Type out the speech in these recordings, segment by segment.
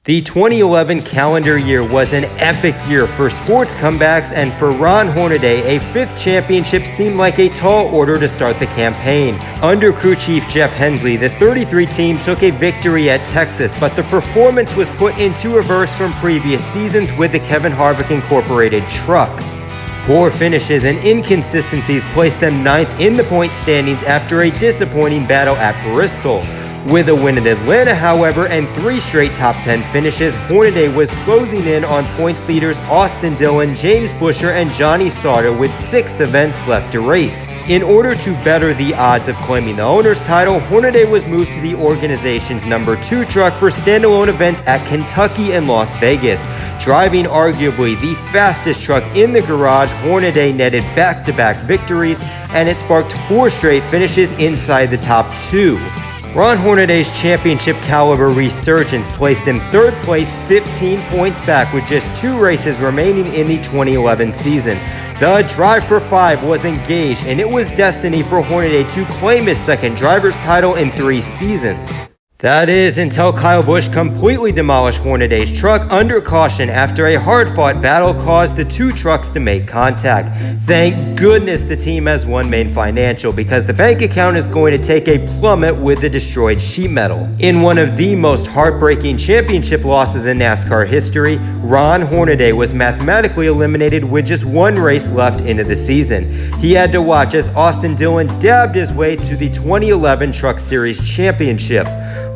The 2011 calendar year was an epic year for sports comebacks, and for Ron Hornaday, a fifth championship seemed like a tall order to start the campaign. Under crew chief Jeff Hensley, the 33 team took a victory at Texas, but the performance was put into reverse from previous seasons with the Kevin Harvick Incorporated truck. Poor finishes and inconsistencies placed them ninth in the point standings after a disappointing battle at Bristol. With a win in Atlanta, however, and 3 straight top 10 finishes, Hornaday was closing in on points leaders Austin Dillon, James Buescher, and Johnny Sauter with 6 events left to race. In order to better the odds of claiming the owner's title, Hornaday was moved to the organization's number 2 truck for standalone events at Kentucky and Las Vegas. Driving arguably the fastest truck in the garage, Hornaday netted back-to-back victories, and it sparked 4 straight finishes inside the top 2. Ron Hornaday's championship caliber resurgence placed him 3rd place, 15 points back with just 2 races remaining in the 2011 season. The Drive for 5 was engaged, and it was destiny for Hornaday to claim his 2nd driver's title in 3 seasons. That is, until Kyle Busch completely demolished Hornaday's truck under caution after a hard-fought battle caused the 2 trucks to make contact. Thank goodness the team has one main financial, because the bank account is going to take a plummet with the destroyed sheet metal. In one of the most heartbreaking championship losses in NASCAR history, Ron Hornaday was mathematically eliminated with just 1 race left into the season. He had to watch as Austin Dillon dabbed his way to the 2011 Truck Series championship.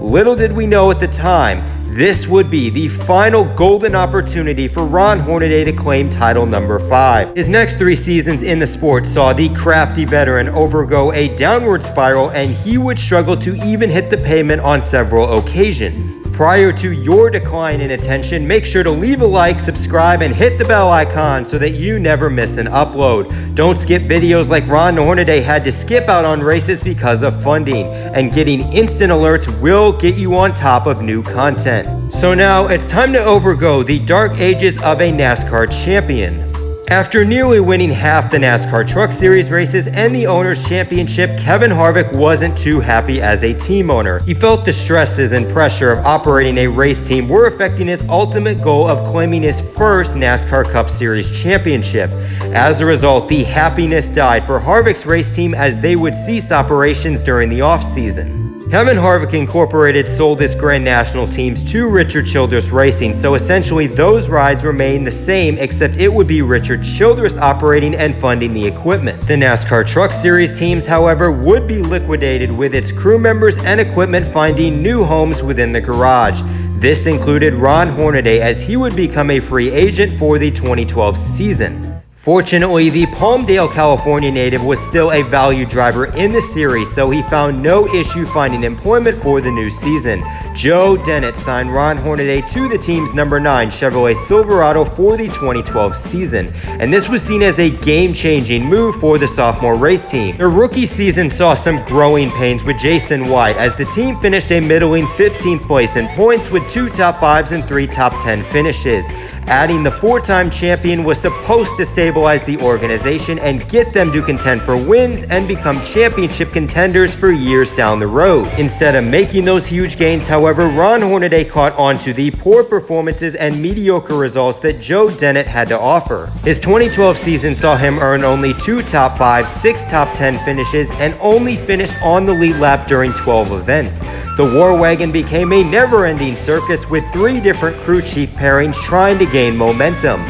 Little did we know at the time, this would be the final golden opportunity for Ron Hornaday to claim title number 5. His next 3 seasons in the sport saw the crafty veteran undergo a downward spiral, and he would struggle to even hit the pavement on several occasions. Prior to your decline in attention, make sure to leave a like, subscribe, and hit the bell icon so that you never miss an upload. Don't skip videos like Ron Hornaday had to skip out on races because of funding, and getting instant alerts will get you on top of new content. So now it's time to overgo the dark ages of a NASCAR champion. After nearly winning half the NASCAR Truck Series races and the Owners' Championship, Kevin Harvick wasn't too happy as a team owner. He felt the stresses and pressure of operating a race team were affecting his ultimate goal of claiming his first NASCAR Cup Series championship. As a result, the happiness died for Harvick's race team as they would cease operations during the off-season. Kevin Harvick Incorporated sold its Grand National teams to Richard Childress Racing, so essentially those rides remain the same, except it would be Richard Childress operating and funding the equipment. The NASCAR Truck Series teams, however, would be liquidated, with its crew members and equipment finding new homes within the garage. This included Ron Hornaday, as he would become a free agent for the 2012 season. Fortunately, the Palmdale, California native was still a valued driver in the series, so he found no issue finding employment for the new season. Joe Dennett signed Ron Hornaday to the team's number 9 Chevrolet Silverado for the 2012 season, and this was seen as a game-changing move for the sophomore race team. The rookie season saw some growing pains with Jason White, as the team finished a middling 15th place in points with 2 top 5s and 3 top 10 finishes. Adding the 4-time champion was supposed to stabilize the organization and get them to contend for wins and become championship contenders for years down the road. Instead of making those huge gains, however, Ron Hornaday caught on to the poor performances and mediocre results that Joe Dennett had to offer. His 2012 season saw him earn only 2 top 5, 6 top 10 finishes, and only finished on the lead lap during 12 events. The War Wagon became a never-ending circus, with 3 different crew chief pairings trying to gain momentum.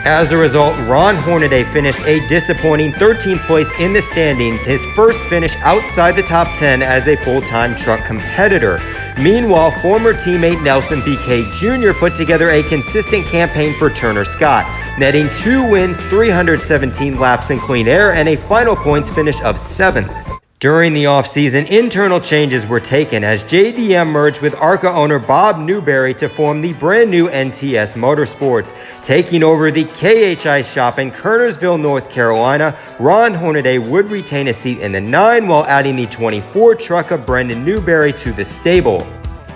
As a result, Ron Hornaday finished a disappointing 13th place in the standings, his first finish outside the top 10 as a full-time truck competitor. Meanwhile, former teammate Nelson B.K. Jr. put together a consistent campaign for Turner Scott, netting 2 wins, 317 laps in clean air, and a final points finish of 7th. During the offseason, internal changes were taken as JDM merged with ARCA owner Bob Newberry to form the brand new NTS Motorsports. Taking over the KHI shop in Kernersville, North Carolina, Ron Hornaday would retain a seat in the 9 while adding the 24 truck of Brendan Newberry to the stable.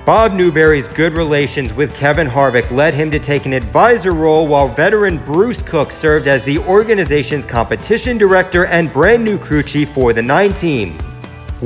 Bob Newberry's good relations with Kevin Harvick led him to take an advisor role, while veteran Bruce Cook served as the organization's competition director and brand new crew chief for the 9 team.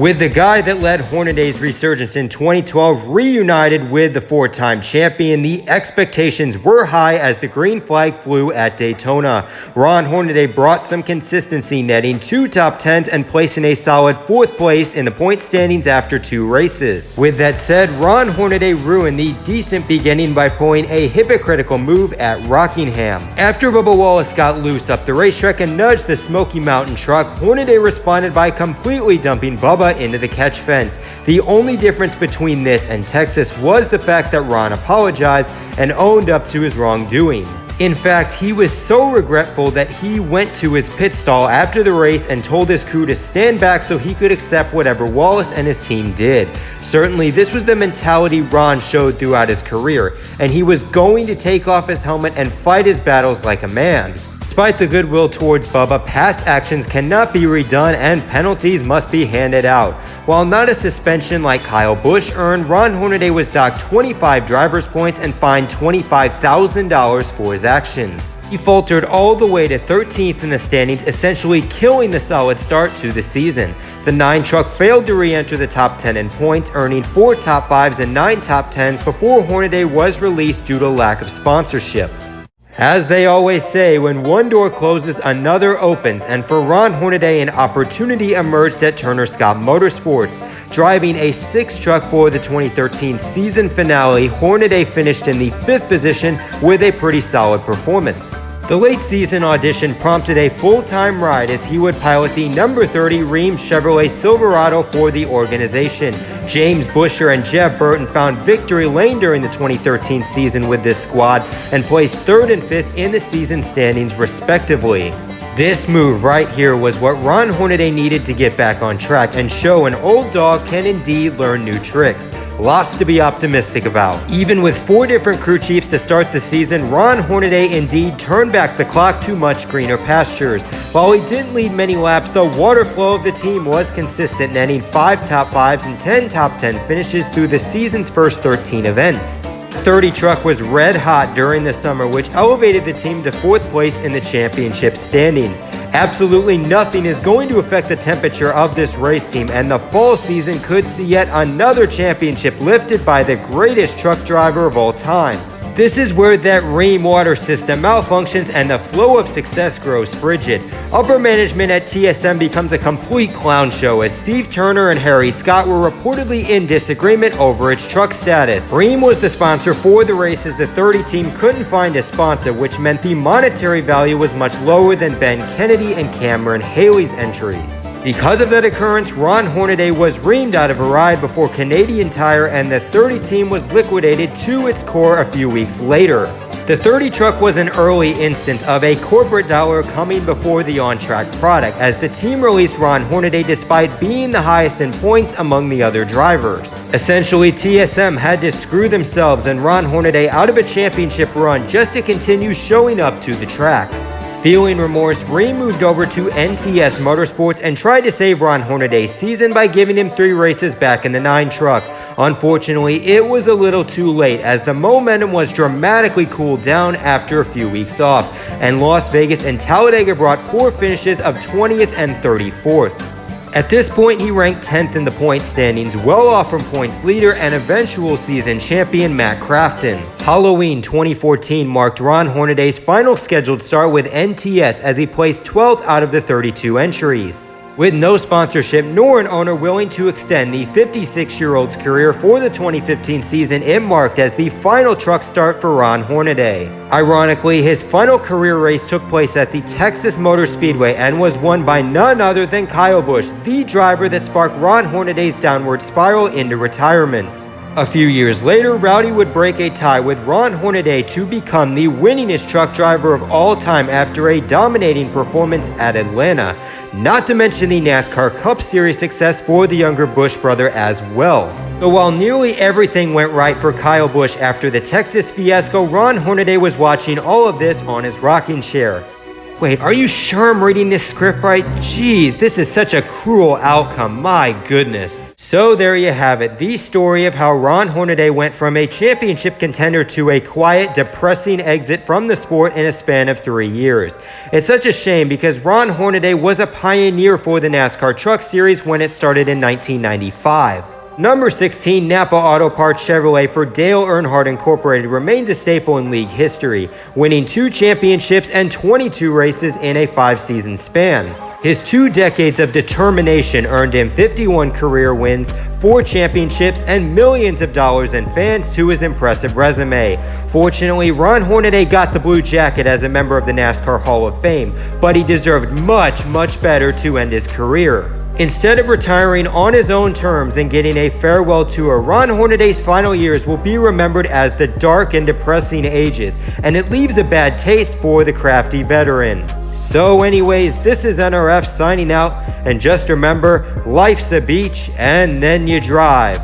With the guy that led Hornaday's resurgence in 2012 reunited with the four-time champion, the expectations were high as the green flag flew at Daytona. Ron Hornaday brought some consistency, netting 2 top 10s and placing a solid 4th place in the point standings after 2 races. With that said, Ron Hornaday ruined the decent beginning by pulling a hypocritical move at Rockingham. After Bubba Wallace got loose up the racetrack and nudged the Smoky Mountain truck, Hornaday responded by completely dumping Bubba into the catch fence. The only difference between this and Texas was the fact that Ron apologized and owned up to his wrongdoing. In fact, he was so regretful that he went to his pit stall after the race and told his crew to stand back so he could accept whatever Wallace and his team did. Certainly, this was the mentality Ron showed throughout his career, and he was going to take off his helmet and fight his battles like a man. Despite the goodwill towards Bubba, past actions cannot be redone and penalties must be handed out. While not a suspension like Kyle Busch earned, Ron Hornaday was docked 25 driver's points and fined $25,000 for his actions. He faltered all the way to 13th in the standings, essentially killing the solid start to the season. The 9 truck failed to re-enter the top 10 in points, earning 4 top 5s and 9 top 10s before Hornaday was released due to lack of sponsorship. As they always say, when one door closes, another opens, and for Ron Hornaday, an opportunity emerged at Turner Scott Motorsports. Driving a 6 truck for the 2013 season finale, Hornaday finished in the 5th position with a pretty solid performance. The late season audition prompted a full-time ride as he would pilot the number 30 Rheem Chevrolet Silverado for the organization. James Buescher and Jeb Burton found victory lane during the 2013 season with this squad and placed 3rd and 5th in the season standings respectively. This move right here was what Ron Hornaday needed to get back on track and show an old dog can indeed learn new tricks. Lots to be optimistic about. Even with 4 different crew chiefs to start the season, Ron Hornaday indeed turned back the clock to much greener pastures. While he didn't lead many laps, the water flow of the team was consistent, netting 5 top 5s and 10 top 10 finishes through the season's first 13 events. 30 truck was red hot during the summer, which elevated the team to 4th place in the championship standings. Absolutely nothing is going to affect the temperature of this race team, and the fall season could see yet another championship lifted by the greatest truck driver of all time. This is where that Rheem water system malfunctions and the flow of success grows frigid. Upper management at TSM becomes a complete clown show as Steve Turner and Harry Scott were reportedly in disagreement over its truck status. Rheem was the sponsor for the race as the 30 team couldn't find a sponsor, which meant the monetary value was much lower than Ben Kennedy and Cameron Haley's entries. Because of that occurrence, Ron Hornaday was reamed out of a ride before Canadian Tire, and the 30 team was liquidated to its core a few weeks later. The 30 truck was an early instance of a corporate dollar coming before the on-track product, as the team released Ron Hornaday despite being the highest in points among the other drivers. Essentially, TSM had to screw themselves and Ron Hornaday out of a championship run just to continue showing up to the track. Feeling remorse, Rheem moved over to NTS Motorsports and tried to save Ron Hornaday's season by giving him 3 races back in the 9 truck. Unfortunately, it was a little too late as the momentum was dramatically cooled down after a few weeks off, and Las Vegas and Talladega brought poor finishes of 20th and 34th. At this point, he ranked 10th in the point standings, well off from points leader and eventual season champion Matt Crafton. Halloween 2014 marked Ron Hornaday's final scheduled start with NTS as he placed 12th out of the 32 entries. With no sponsorship nor an owner willing to extend the 56-year-old's career for the 2015 season, it marked as the final truck start for Ron Hornaday. Ironically, his final career race took place at the Texas Motor Speedway and was won by none other than Kyle Busch, the driver that sparked Ron Hornaday's downward spiral into retirement. A few years later, Rowdy would break a tie with Ron Hornaday to become the winningest truck driver of all time after a dominating performance at Atlanta, not to mention the NASCAR Cup Series success for the younger Busch brother as well. So while nearly everything went right for Kyle Busch after the Texas fiasco, Ron Hornaday was watching all of this on his rocking chair. Wait, are you sure I'm reading this script right? Jeez, this is such a cruel outcome, my goodness. So there you have it, the story of how Ron Hornaday went from a championship contender to a quiet, depressing exit from the sport in a span of 3 years. It's such a shame because Ron Hornaday was a pioneer for the NASCAR Truck Series when it started in 1995. Number 16, Napa Auto Parts Chevrolet for Dale Earnhardt Incorporated remains a staple in league history, winning 2 championships and 22 races in a 5-season span. His 2 decades of determination earned him 51 career wins, 4 championships, and millions of dollars in fans to his impressive resume. Fortunately, Ron Hornaday got the blue jacket as a member of the NASCAR Hall of Fame, but he deserved much better to end his career. Instead of retiring on his own terms and getting a farewell tour, Ron Hornaday's final years will be remembered as the dark and depressing ages, and it leaves a bad taste for the crafty veteran. So anyways, this is NRF signing out, and just remember, life's a beach and then you drive.